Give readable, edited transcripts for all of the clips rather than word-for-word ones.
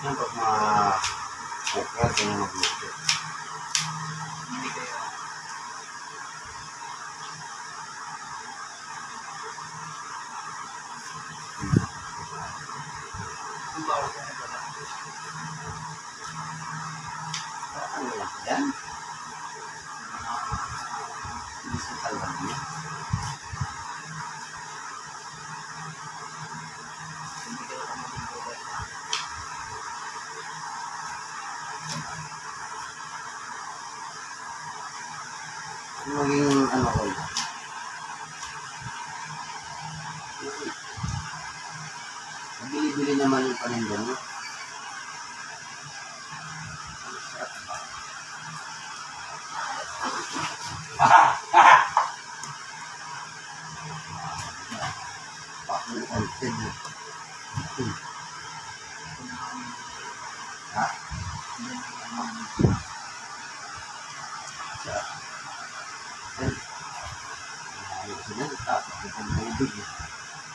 Yan pag ma-okra, ganyan magluto. Hindi kayo. Ang bawal ko na pala. Ano lang yan? Isipal lang yan. Hindi kayo ka maging gulay. Maging ano ko yun. Bili-bili naman yung paninda mo.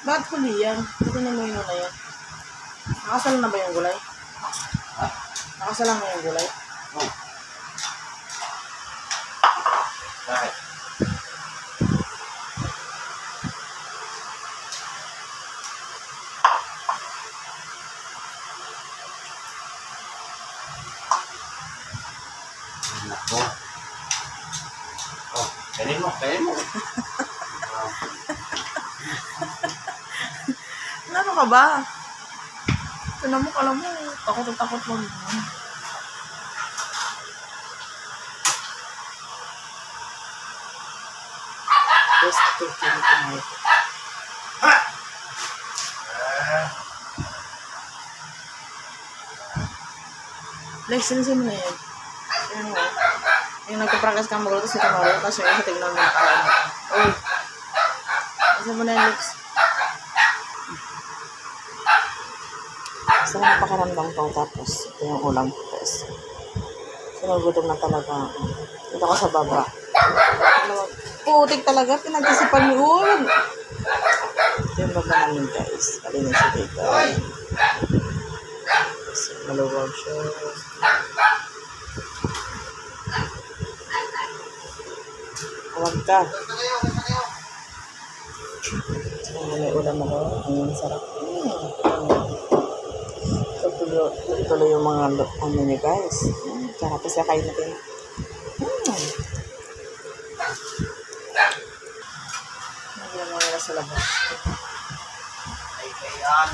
Bakit huli yan? Ito na mo yun na yan. Nakasal na ba yung gulay? Ha? Nakasal na yung gulay? Oh. Bakit? Nako. Oh, kainin mo, kainin mo. Ano ka ba? Alam mo, takot mo. Best cooking tonight. Lex, sinisin mo na yan. Yan o. Yung nagpa-practice kang magluto si Tamaro, tapos yung isa tignan mo yung kalaan mo. Uy. Sinisin mo na yan, Lex. Gusto ko napakaramdam ko, tapos ito yung ulam ko. Sinagutom na talaga. Dito ko sa baba. Putik talaga, pinag-isipan mo yun. Ito yung baba namin, guys. Kalinis siya dito. Maluwag siya. Huwag ka. Ang may ulam ako. Ang sarap. Tuloy yung mga ano niyo, guys. Tsaka tapos kakain natin. Nagyan mo nila sa labas. Ay, kayan.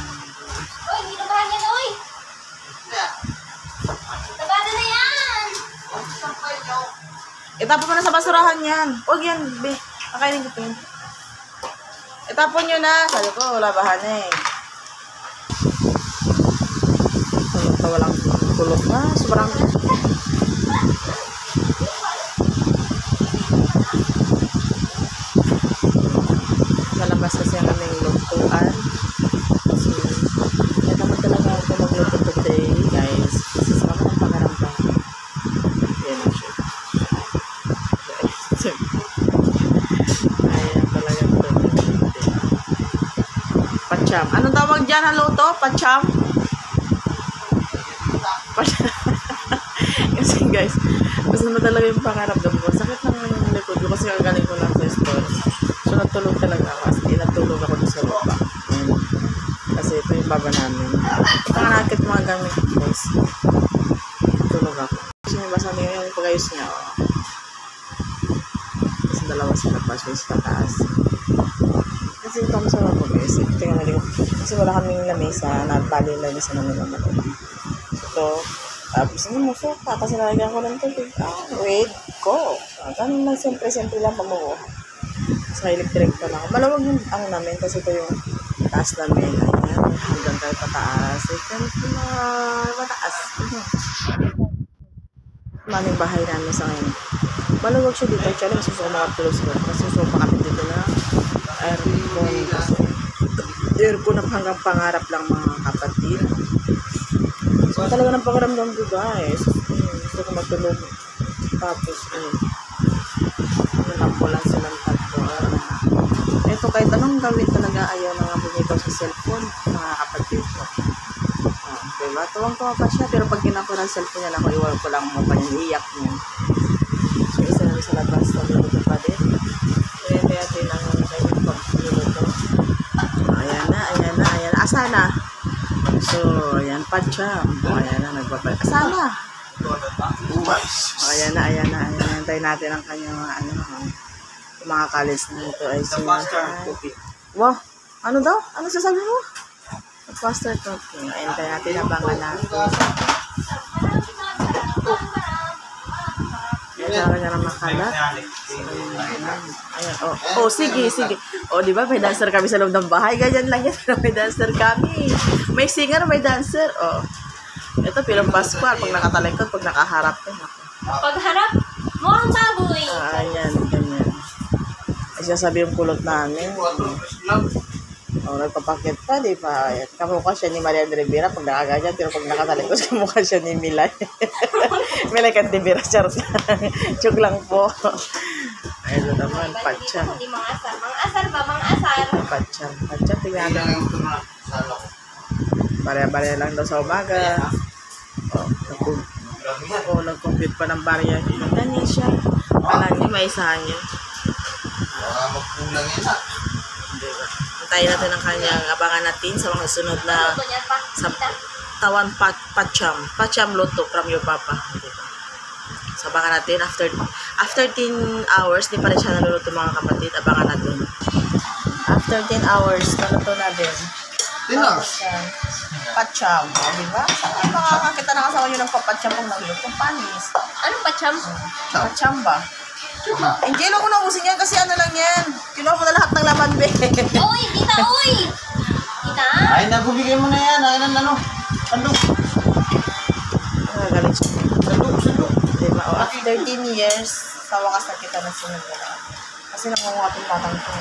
Uy, hindi na ba yan, uy? Tabada na yan! Itapon mo na sa basurahan yan. Huwag yan, be. Kakainin ko yun. Itapon nyo na. Sabi ko, wala bahan eh. Ito walang tulog na. Sobrang... Sa labas kasi ang aming lutuan. So, ito mo talaga ako magluto today, guys. Kasi sa mga ng pangaramdam. Yan ang siya. Ayan talaga ito. Pacham. Anong tawag dyan ang luto? Pacham? Kasi guys, gusto mo talaga yung pangaramdam ko. Sakit naman yung likod ko kasi kagaling ko lang sa store. So natulog talaga ako. Kasi natulog ako doon sa baba. Kasi ito yung baba namin. Panganakit mga gamit guys. Natulog ako. Kasi may basa niya yung pag-ayos niya. Oh. Kasi dalawa sila pa. So sa taas. Kasi ito ang sarap ko guys. Tingnan natin. Kasi wala kaming lamesa. Nabali lang sa namin naman. So, tapos mo sopa kasi nalagyan ko ng tubig. Wait ko. Ganun lang, siyempre lang pamuha. Sa electric pa lang. Malawag yung ano namin kasi ito yung taas namin. Ayan, hanggang tayo pataas. Ito na mataas. Maraming bahay namin sa ngayon. Malawag siya dito. Actually, masusuko makapulog sila. Kasi susuko kami dito na aircon. Aircon na hanggang pangarap lang mga kapatid. So, talaga ng pangaramdam ko guys. Gusto ko matulog. Tapos, natampo lang silang tatlo. Ito kahit anong gawin talaga ayaw na nga bumitaw sa cellphone. Mga kapatid ko. Diba? Tuwang-tuwa pa siya. Pero pag ginako ng cellphone niya, ako iwan ko lang mukha niya. Iiyak niya. So, isa namin sa labas. Naluluto pa din. Kaya natin ang kanyang pagluluto. Ayan na, ayan na, ayan na. Asa na? So, ayan pa siya. Ayan na, nagbabalik. Asa na? Ayan na, ayan na, ayan na. Antayin natin ang kanyang yung mga college na ito ay The master cookie. wow, ano daw? Ano sasabi mo? Faster cooking. Antayin natin, abangan natin. Ayan na ng makalat. Ayan, oh, sige, sige. Oh, di ba may dancer kami sa loob ng bahay? Ganyan lang yan. May dancer kami. May singer, may dancer. Oh. Ito, Pilong Pascual. Pag nakatalikod, pag nakaharap ka. Pagharap, mukhang baboy. Ayan, ganyan. Ay, sasabi yung kulot namin. Oh, nagpapakit pa, di ba? Ayan. Kamukha siya ni Marian Rivera pag nakaganyan. Pero pag nakatalikod, kamukha siya ni Milay. Milay Cantivera, charot lang. Chug lang po. Ayun naman, patsa. Hindi mga asar. Mga asar ba? Mga asar. Patsa, patsa. Tingnan Hindi natin. lang ito na sa loob. Barya-barya lang daw sa umaga. Oh, nag-compute pa ng barya. Ganyan siya. Kala niya, may isahan niya. Baka magkulang yan ah. Antayin natin ang kanyang abangan natin sa mga sunod na Luto niya pa. sa tawan patcham. Patcham luto from your papa. So, abangan natin. After 10 hours, di pa rin siya naluluto mga kapatid. Abangan natin. After 10 hours, naluto na din. Tinas. Patcham. Di ba? Saan makakakita na kasama nyo ng papatcham kung nagluto? Panis. Anong pacham? Patcham ba? Angelo ko na usin yan kasi ano lang yan. Kinuha mo na lahat ng laman, be. Uy, kita, uy! Kita? Ay, nagubigay mo na yan. Ay, ano? Sandok. Galing siya. Sandok. Diba? O, after 13 years, sa wakas na kita na sinunod. Kasi nangunguha itong tatang ko.